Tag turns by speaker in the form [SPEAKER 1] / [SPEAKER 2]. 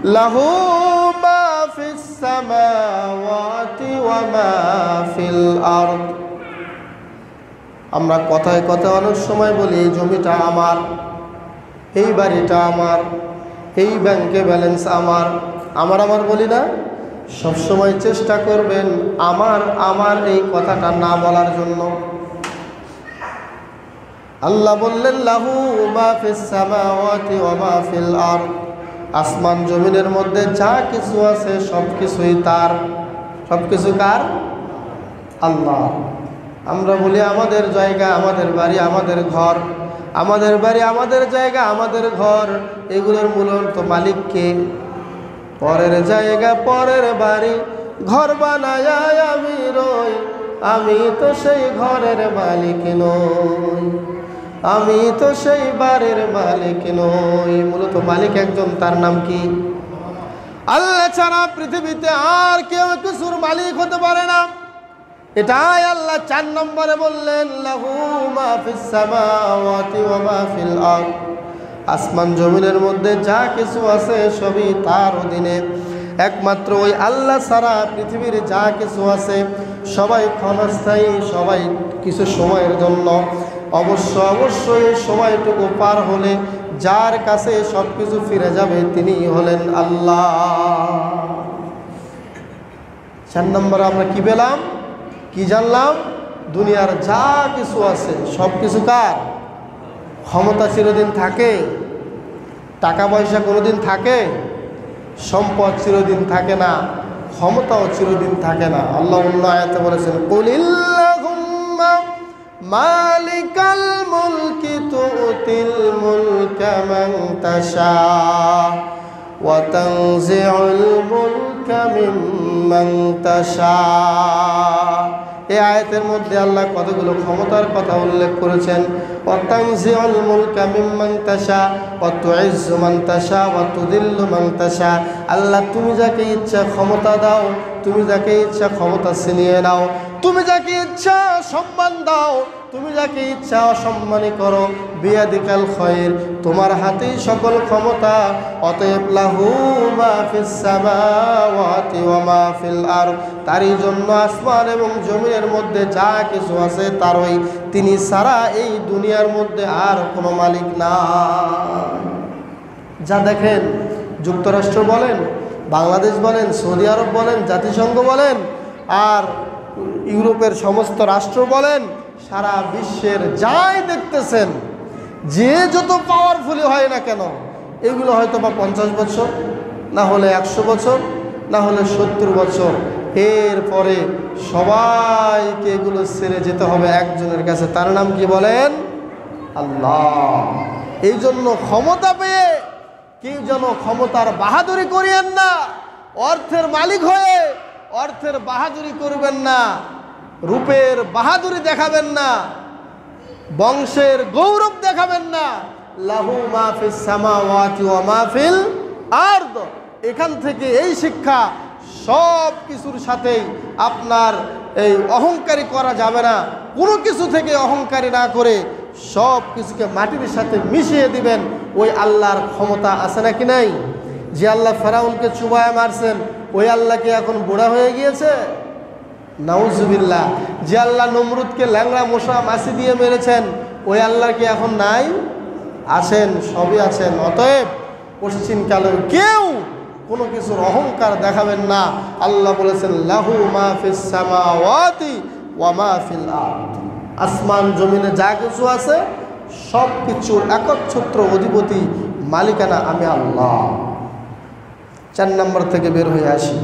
[SPEAKER 1] লাহু মা ফিস সামাওয়াতি ওয়া মা ফিল আরদ। আমরা কথায় কথায় অনেক সময় বলি এই জমিটা আমার, এই বাড়িটা আমার, এই ব্যাংকে ব্যালেন্স আমার, আমার বলি না? সবসময় চেষ্টা করবেন আমার এই কথাটা না বলার জন্য। আল্লাহ বললেন লাহু মা ফিস সামাওয়াতি ওয়া মা ফিল আরদ, আসমান জমিনের মধ্যে যা কিছু আছে সব কিছুই তার। সব কিছু কার? আল্লাহ। আমরা বলি আমাদের জায়গা, আমাদের বাড়ি, আমাদের ঘর, আমাদের বাড়ি, আমাদের জায়গা, আমাদের ঘর, এগুলোর মূলত মালিক কে? পরের জায়গা, পরের বাড়ি, ঘর বানায় আমি রই, আমি তো সেই ঘরের মালিক নই, আমি তো সেই বাড়ির মালিক নই। মূলত মালিক একজন, তার নাম কি? আল্লাহ ছাড়া পৃথিবীতে আর কেউ কিছুর মালিক হতে পারে না। এটাই আল্লাহ 4 নম্বরে বললেন লাহু মা ফিস সামাওয়াতি ওয়া মা ফিল আরদ, আসমান জমিনের মধ্যে যা কিছু আছে সবই তার অধীনে। একমাত্র ওই আল্লাহ ছাড়া পৃথিবীর যা কিছু আছে সবাই ক্ষণস্থায়ী, সবাই কিছু সময়ের জন্য। অবশ্যই সময়টুকু পার হলে যার কাছে সব কিছু ফিরে যাবে তিনি হলেন আল্লাহ। 4 নম্বরে আমরা কি পেলাম, কি জানলাম? দুনিয়ার যা কিছু আছে সব কিছু কার? ক্ষমতা চিরদিন থাকে? টাকা পয়সা কোনোদিন থাকে? সম্পদ চিরদিন থাকে না, ক্ষমতাও চিরদিন থাকে না। আল্লাহ অন্য আয়াতে বলেছেন কুলিল্লাহুম্মা মালিকাল মুলকি তুতিল মুলকা মান তাশা ওয়া তানজিউল মুলকা মিম্মান তাশা। এই আয়াতের মধ্যে আল্লাহ কতগুলো ক্ষমতার কথা উল্লেখ করেছেন। ওয়া তানজিউল মুলকা মিম্মান তাশা ওয়া তুইজ্জু মান তাশা ওয়া তুযিল্লু মান তাশা। আল্লাহ তুমি যাকে ইচ্ছা ক্ষমতা দাও, তুমি যাকে ইচ্ছা ক্ষমতা ছিনিয়ে নাও, তুমি যাকে ইচ্ছা সম্মান দাও, তুমি যাকে ইচ্ছা অসম্মানী করো। বিয়াদিকাল খায়র, তোমার হাতেই সকল ক্ষমতা। অতএব লাহু মা ফিস সামাওয়াতি ওয়া মা ফিল আরদ, তারই জন্য আসমান এবং জমিনের মধ্যে যা কিছু আছে তারই। তিনি ছাড়া এই দুনিয়ার মধ্যে আর কোনো মালিক নাই। যা দেখেন, যুক্তরাষ্ট্র বলেন, বাংলাদেশ বলেন, সৌদি আরব বলেন, জাতিসংঘ বলেন, আর ইউরোপের সমস্ত রাষ্ট্র বলেন, সারা বিশ্বের যাই দেখতেছেন, যে যত পাওয়ারফুলি হয় না কেন, এগুলো হয়তো বা 50 বছর, না হলে 100 বছর, না হলে 70 বছর। এরপরে সবাইকে এগুলো ছেড়ে যেতে হবে একজনের কাছে, তার নাম কি বলেন? আল্লাহ। এই জন্য ক্ষমতা পেয়ে কেউ যেন ক্ষমতার বাহাদুরি করিয়েন না, অর্থের মালিক হয়ে অর্থের বাহাদুরি করবেন না, রূপের বাহাদুরি দেখাবেন না, বংশের গৌরব দেখাবেন না। লাহু মা ফিস সামাওয়াতি ওয়া মা ফিল আরদ, এখান থেকে এই শিক্ষা, সব কিছুর সাথেই আপনার এই অহংকারী করা যাবে না। কোনো কিছু থেকে অহংকারী না করে সব কিছুকে মাটির সাথে মিশিয়ে দিবেন। ওই আল্লাহর ক্ষমতা আছে নাকি নাই? যে আল্লাহ ফেরাউনকে চুবায় মারছেন, ওই আল্লাহ কি এখন বুড়া হয়ে গিয়েছে? নাউজুবিল্লাহ। যে আল্লাহ নমরুদকে ল্যাংড়া মশা মাছি দিয়ে মেরেছেন, ওই আল্লাহ কি এখন নাই? আছেন, সবই আছেন। অতএব পশ্চিমকালেও কেউ কোনো কিছুর অহংকার দেখাবেন না। আল্লাহ বলেছেন লাহু মা ফিস সামাওয়াতি ওয়া মা ফিল আরদ, আসমান জমিনে যা কিছু আছে সব কিছুর একচ্ছত্র অধিপতি, মালিকানা আমি আল্লাহ। 4 নম্বর থেকে বের হয়ে আসি।